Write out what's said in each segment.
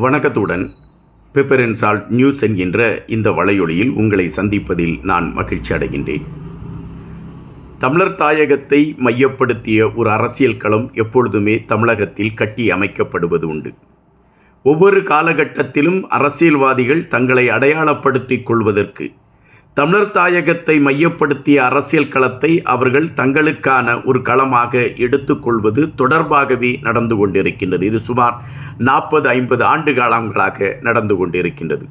வணக்கத்துடன் pepper and salt news என்கின்ற இந்த வலையொலியில் உங்களை சந்திப்பதில் நான் மகிழ்ச்சி அடைகின்றேன். தமிழர் தாயகத்தை மையப்படுத்திய ஒரு அரசியல் களம் எப்பொழுதுமே தமிழகத்தில் கட்டி அமைக்கப்படுவது உண்டு. ஒவ்வொரு காலகட்டத்திலும் அரசியல்வாதிகள் தங்களை அடையாளப்படுத்திக் கொள்வதற்கு தமிழர் தாயகத்தை மையப்படுத்திய அரசியல் களத்தை அவர்கள் தங்களுக்கான ஒரு களமாக எடுத்துக்கொள்வது தொடர்பாகவே நடந்து கொண்டிருக்கின்றது. இது சுமார் 40-50 ஆண்டு காலங்களாக நடந்து கொண்டிருக்கின்றது.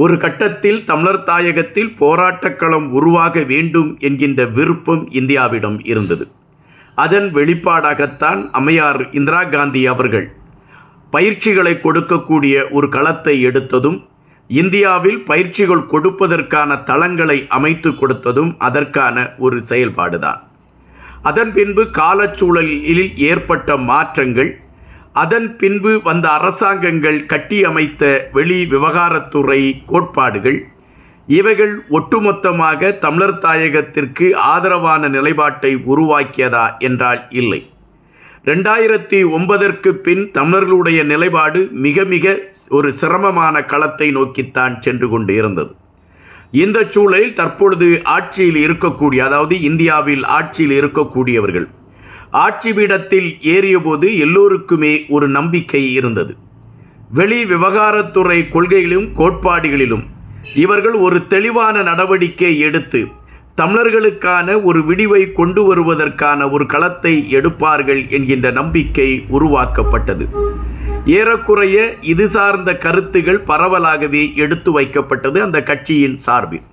ஒரு கட்டத்தில் தமிழர் தாயகத்தில் போராட்டக்களம் உருவாக வேண்டும் என்கின்ற விருப்பம் இந்தியாவிடம் இருந்தது. அதன் வெளிப்பாடாகத்தான் அம்மையார் இந்திரா காந்தி அவர்கள் பயிற்சிகளை கொடுக்கக்கூடிய ஒரு களத்தை எடுத்ததும், இந்தியாவில் பயிற்சிகள் கொடுப்பதற்கான தளங்களை அமைத்து கொடுத்ததும் அதற்கான ஒரு செயல்பாடுதான். அதன் பின்பு காலச்சூழலில் ஏற்பட்ட மாற்றங்கள், அதன் பின்பு வந்த அரசாங்கங்கள் கட்டியமைத்த வெளி விவகாரத்துறை கோட்பாடுகள், இவைகள் ஒட்டுமொத்தமாக தமிழர் தாயகத்திற்கு ஆதரவான நிலைப்பாட்டை உருவாக்கியதா என்றால் இல்லை. 2009 பின் தமிழர்களுடைய நிலைப்பாடு மிக மிக ஒரு சிரமமான களத்தை நோக்கித்தான் சென்று கொண்டு இருந்தது. இந்த சூழலில் தற்பொழுது ஆட்சியில் இருக்கக்கூடிய, அதாவது இந்தியாவில் ஆட்சியில் இருக்கக்கூடியவர்கள் ஆட்சி பீடத்தில் ஏறிய போது எல்லோருக்குமே ஒரு நம்பிக்கை இருந்தது. வெளி விவகாரத்துறை கொள்கைகளிலும் கோட்பாடுகளிலும் இவர்கள் ஒரு தெளிவான நடவடிக்கை எடுத்து தமிழர்களுக்கான ஒரு விடிவை கொண்டு வருவதற்கான ஒரு களத்தை எடுப்பார்கள் என்கின்ற நம்பிக்கை உருவாக்கப்பட்டது. ஏறக்குறைய இது சார்ந்த கருத்துகள் பரவலாகவே எடுத்து வைக்கப்பட்டது அந்த கட்சியின் சார்பில்.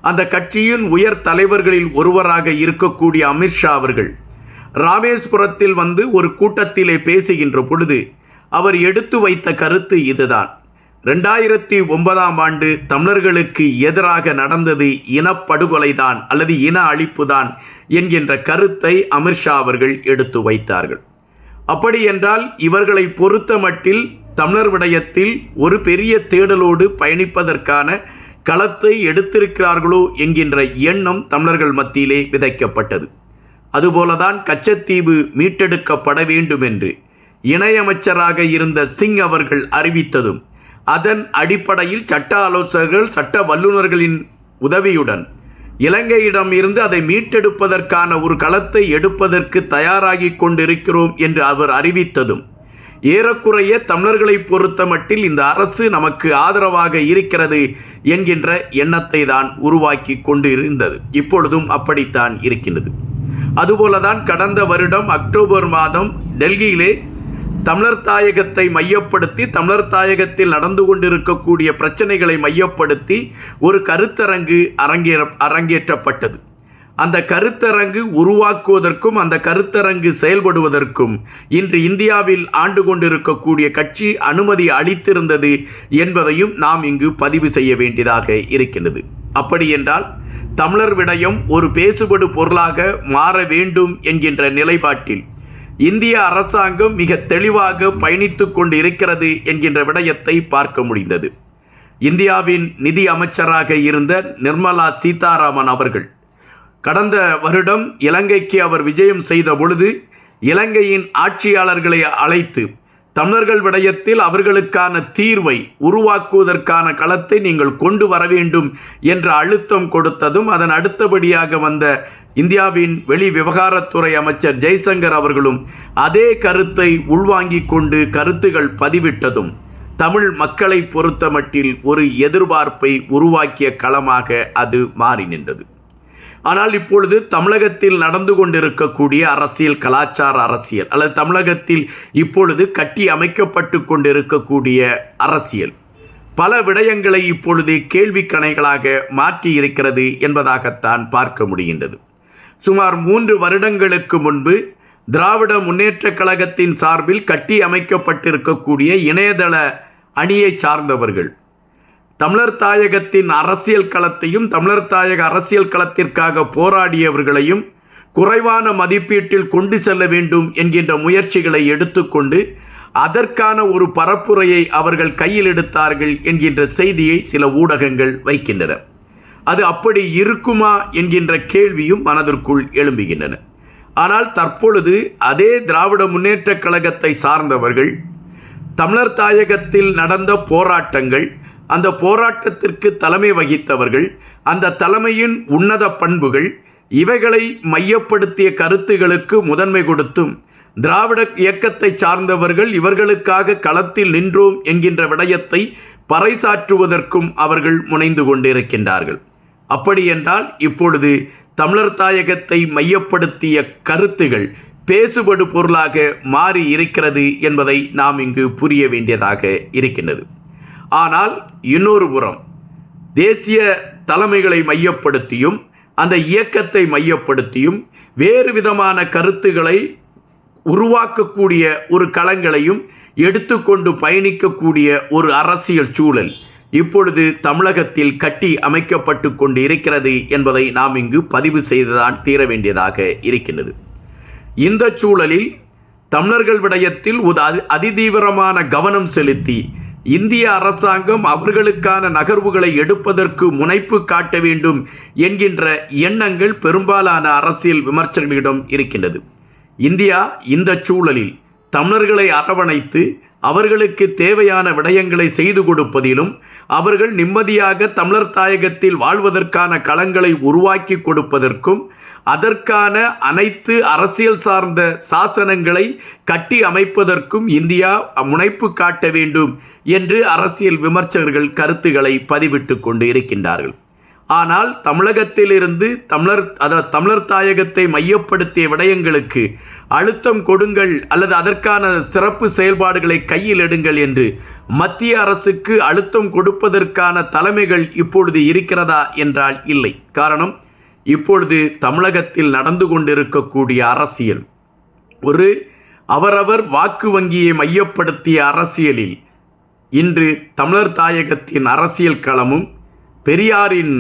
அந்த கட்சியின் உயர் தலைவர்களில் ஒருவராக இருக்கக்கூடிய அமித்ஷா அவர்கள் ராமேஸ்வரத்தில் வந்து ஒரு கூட்டத்திலே பேசுகின்ற பொழுது அவர் எடுத்து வைத்த கருத்து இதுதான். 2009 ஆண்டு தமிழர்களுக்கு எதிராக நடந்தது இனப்படுகொலைதான் அல்லது இன அழிப்புதான் என்கின்ற கருத்தை அமித்ஷா அவர்கள் எடுத்து வைத்தார்கள். அப்படி என்றால் இவர்களை பொறுத்த மட்டில் தமிழர் விடயத்தில் ஒரு பெரிய தேடலோடு பயணிப்பதற்கான களத்தை எடுத்திருக்கிறார்களோ என்கின்ற எண்ணம் தமிழர்கள் மத்தியிலே விதைக்கப்பட்டது. அதுபோலதான் கச்சத்தீவு மீட்டெடுக்கப்பட வேண்டும் என்று இணையமைச்சராக இருந்த சிங் அவர்கள் அறிவித்ததும், அதன் அடிப்படையில் சட்ட ஆலோசகர்கள், சட்ட வல்லுநர்களின் உதவியுடன் இலங்கையிடம் இருந்து அதை மீட்டெடுப்பதற்கான ஒரு களத்தை எடுப்பதற்கு தயாராகி கொண்டிருக்கிறோம் என்று அவர் அறிவித்ததும், ஏறக்குறைய தமிழர்களை பொறுத்த மட்டில் இந்த அரசு நமக்கு ஆதரவாக இருக்கிறது என்கின்ற எண்ணத்தை தான் உருவாக்கி கொண்டு இருந்தது. இப்பொழுதும் அப்படித்தான் இருக்கின்றது. அதுபோலதான் கடந்த வருடம் அக்டோபர் மாதம் டெல்லியிலே தமிழர் தாயகத்தை மையப்படுத்தி, தமிழர் தாயகத்தில் நடந்து கொண்டிருக்கக்கூடிய பிரச்சனைகளை மையப்படுத்தி ஒரு கருத்தரங்கு அரங்கேற்றப்பட்டது. அந்த கருத்தரங்கு உருவாக்குவதற்கும் அந்த கருத்தரங்கு செயல்படுவதற்கும் இன்று இந்தியாவில் ஆண்டு கொண்டிருக்கக்கூடிய கட்சி அனுமதி அளித்திருந்தது என்பதையும் நாம் இங்கு பதிவு செய்ய வேண்டியதாக இருக்கின்றது. அப்படி என்றால் தமிழர் விடயம் ஒரு பேசுபடு பொருளாக மாற வேண்டும் என்கின்ற நிலைப்பாட்டில் இந்திய அரசாங்கம் மிக தெளிவாக பயணித்து கொண்டு இருக்கிறது என்கின்ற விடயத்தை பார்க்க முடிந்தது. இந்தியாவின் நிதி அமைச்சராக இருந்த நிர்மலா சீதாராமன் அவர்கள் கடந்த வருடம் இலங்கைக்கு அவர் விஜயம் செய்த பொழுது இலங்கையின் ஆட்சியாளர்களை அழைத்து தமிழர்கள் விடயத்தில் அவர்களுக்கான தீர்வை உருவாக்குவதற்கான களத்தை நீங்கள் கொண்டு வர வேண்டும் என்ற அழுத்தம் கொடுத்ததும், அதன் அடுத்தபடியாக வந்த இந்தியாவின் வெளி விவகாரத்துறை அமைச்சர் ஜெய்சங்கர் அவர்களும் அதே கருத்தை உள்வாங்கிக் கொண்டு கருத்துகள் பதிவிட்டதும் தமிழ் மக்களை பொறுத்தமட்டில் ஒரு எதிர்பார்ப்பை உருவாக்கிய களமாக அது மாறி நின்றது. ஆனால் இப்பொழுது தமிழகத்தில் நடந்து கொண்டிருக்கக்கூடிய அரசியல், கலாச்சார அரசியல் அல்லது தமிழகத்தில் இப்பொழுது கட்டி அமைக்கப்பட்டு கொண்டிருக்கக்கூடிய அரசியல் பல விடயங்களை இப்பொழுது கேள்விக்கணைகளாக மாற்றி இருக்கிறது என்பதாகத்தான் பார்க்க முடிகின்றது. சுமார் 3 வருடங்களுக்கு முன்பு திராவிட முன்னேற்றக் கழகத்தின் சார்பில் கட்டி அமைக்கப்பட்டிருக்கக்கூடிய இணையதள அணியை சார்ந்தவர்கள் தமிழர் தாயகத்தின் அரசியல் களத்தையும், தமிழர் தாயக அரசியல் களத்திற்காக போராடியவர்களையும் குறைவான மதிப்பீட்டில் கொண்டு செல்ல வேண்டும் என்கின்ற முயற்சிகளை எடுத்துக்கொண்டு அதற்கான ஒரு பரப்புரையை அவர்கள் கையில் எடுத்தார்கள் என்கின்ற செய்தியை சில ஊடகங்கள் வைக்கின்றன. அது அப்படி இருக்குமா என்கின்ற கேள்வியும் மனதிற்குள் எழும்புகின்றன. ஆனால் தற்பொழுது அதே திராவிட முன்னேற்றக் கழகத்தை சார்ந்தவர்கள் தமிழர் தாயகத்தில் நடந்த போராட்டங்கள், அந்த போராட்டத்திற்கு தலைமை வகித்தவர்கள், அந்த தலைமையின் உன்னத பண்புகள், இவைகளை மையப்படுத்திய கருத்துகளுக்கு முதன்மை கொடுத்தும் திராவிட இயக்கத்தை சார்ந்தவர்கள் இவர்களுக்காக களத்தில் நின்றோம் என்கின்ற விடயத்தை பறைசாற்றுவதற்கும் அவர்கள் முனைந்து கொண்டிருக்கின்றார்கள். அப்படியென்றால் இப்பொழுது தமிழர் தாயகத்தை மையப்படுத்திய கருத்துகள் பேசுபடு பொருளாக மாறி இருக்கிறது என்பதை நாம் இங்கு புரிய வேண்டியதாக இருக்கின்றது. ஆனால் இன்னொரு புறம் தேசிய தலைமைகளை மையப்படுத்தியும் அந்த இயக்கத்தை மையப்படுத்தியும் வேறு விதமான கருத்துக்களை உருவாக்கக்கூடிய ஒரு களங்களையும் எடுத்துக்கொண்டு பயணிக்கக்கூடிய ஒரு அரசியல் சூழல் இப்பொழுது தமிழகத்தில் கட்டி அமைக்கப்பட்டு கொண்டு இருக்கிறது என்பதை நாம் இங்கு பதிவு செய்துதான் தீர வேண்டியதாக இருக்கின்றது. இந்த சூழலில் தமிழர்கள் விடயத்தில் ஒரு அதிதீவிரமான கவனம் செலுத்தி இந்திய அரசாங்கம் அவர்களுக்கான நகர்வுகளை எடுப்பதற்கு முனைப்பு காட்ட வேண்டும் என்கின்ற எண்ணங்கள் பெரும்பாலான அரசியல் விமர்சகர்களிடம் இருக்கின்றது. இந்தியா இந்த சூழலில் தமிழர்களை அரவணைத்து அவர்களுக்கு தேவையான விடயங்களை செய்து கொடுப்பதிலும் அவர்கள் நிம்மதியாக தமிழர் தாயகத்தில் வாழ்வதற்கான களங்களை உருவாக்கி கொடுப்பதற்கும் அதற்கான அனைத்து அரசியல் சார்ந்த சாசனங்களை கட்டி அமைப்பதற்கும் இந்தியா முனைப்பு காட்ட வேண்டும் என்று அரசியல் விமர்சகர்கள் கருத்துக்களை பதிவிட்டு கொண்டு இருக்கின்றார்கள். ஆனால் தமிழகத்திலிருந்து தமிழர் தாயகத்தை மையப்படுத்திய விடயங்களுக்கு அழுத்தம் கொடுங்கள் அல்லது அதற்கான சிறப்பு செயல்பாடுகளை கையில் எடுங்கள் என்று மத்திய அரசுக்கு அழுத்தம் கொடுப்பதற்கான தலைமைகள் இப்பொழுது இருக்கிறதா என்றால் இல்லை. காரணம், இப்பொழுது தமிழகத்தில் நடந்து கொண்டிருக்கக்கூடிய அரசியல் ஒரு அவரவர் வாக்கு வங்கியை மையப்படுத்திய அரசியலில் இன்று தமிழர் தாயகத்தின் அரசியல் களமும் பெரியாரின்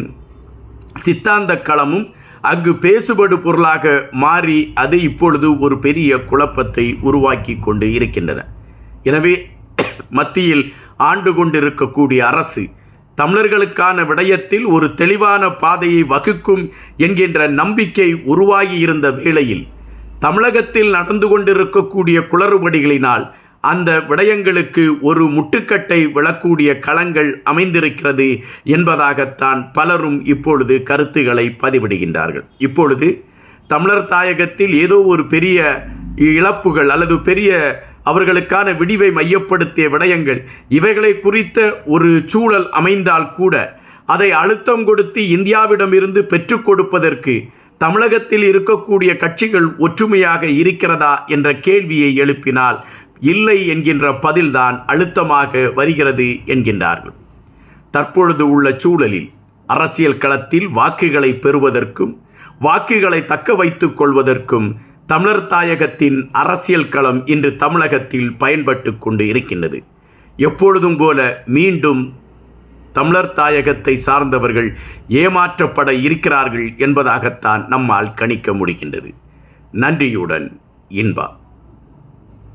சித்தாந்த களமும் அங்கு பேசுபடு பொருளாக மாறி அது இப்பொழுது ஒரு பெரிய குழப்பத்தை உருவாக்கி கொண்டு இருக்கின்றன. எனவே மத்தியில் ஆண்டு கொண்டிருக்கக்கூடிய அரசு தமிழர்களுக்கான விடயத்தில் ஒரு தெளிவான பாதையை வகுக்கும் என்கின்ற நம்பிக்கை உருவாகி இருந்த வேளையில் தமிழகத்தில் நடந்து கொண்டிருக்கக்கூடிய குளறுபடிகளினால் அந்த விடயங்களுக்கு ஒரு முட்டுக்கட்டை விழக்கூடிய களங்கள் அமைந்திருக்கிறது என்பதாகத்தான் பலரும் இப்பொழுது கருத்துக்களை பதிவிடுகின்றார்கள். இப்பொழுது தமிழர் தாயகத்தில் ஏதோ ஒரு பெரிய இழப்புகள் அல்லது பெரிய அவர்களுக்கான விடிவை மையப்படுத்திய விடயங்கள் இவைகளை குறித்த ஒரு சூழல் அமைந்தால் கூட அதை அழுத்தம் கொடுத்து இந்தியாவிடமிருந்து பெற்றுக் கொடுப்பதற்கு தமிழகத்தில் இருக்கக்கூடிய கட்சிகள் ஒற்றுமையாக இருக்கிறதா என்ற கேள்வியை எழுப்பினால் இல்லை என்கின்ற பதில்தான் அழுத்தமாக வருகிறது என்கின்றார்கள். தற்பொழுது உள்ள சூழலில் அரசியல் களத்தில் வாக்குகளை பெறுவதற்கும் வாக்குகளை தக்க வைத்துக் கொள்வதற்கும் தமிழர் தாயகத்தின் அரசியல் களம் இன்று தமிழகத்தில் பயன்பட்டு கொண்டு இருக்கின்றது. எப்பொழுதும் போல மீண்டும் தமிழர் தாயகத்தை சார்ந்தவர்கள் ஏமாற்றப்பட இருக்கிறார்கள் என்பதாகத்தான் நம்மால் கணிக்க முடிகின்றது. நன்றியுடன் இன்பா.